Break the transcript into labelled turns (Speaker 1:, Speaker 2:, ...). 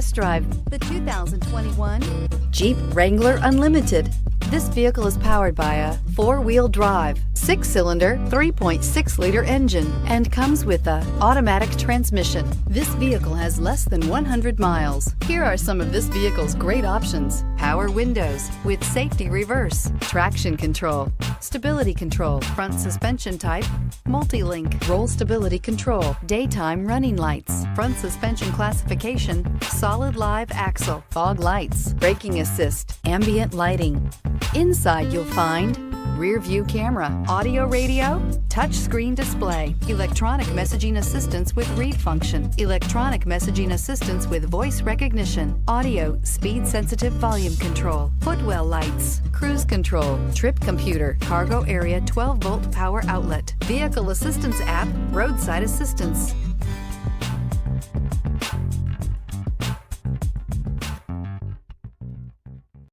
Speaker 1: test drive the 2021 Jeep Wrangler Unlimited. This vehicle is powered by a 4-wheel drive, 6-cylinder, 3.6-liter engine and comes with a automatic transmission. This vehicle has less than 100 miles. Here are some of this vehicle's great options: power windows with safety reverse, traction control, stability control, front suspension type, multi-link, roll stability control, daytime running lights, front suspension classification, solid live axle, fog lights, braking assist, ambient lighting. Inside you'll find rear view camera, audio radio, touch screen display, electronic messaging assistance with read function, electronic messaging assistance with voice recognition, audio speed sensitive volume control, footwell lights, cruise control, trip computer, cargo area 12-volt power outlet, vehicle assistance app, roadside assistance.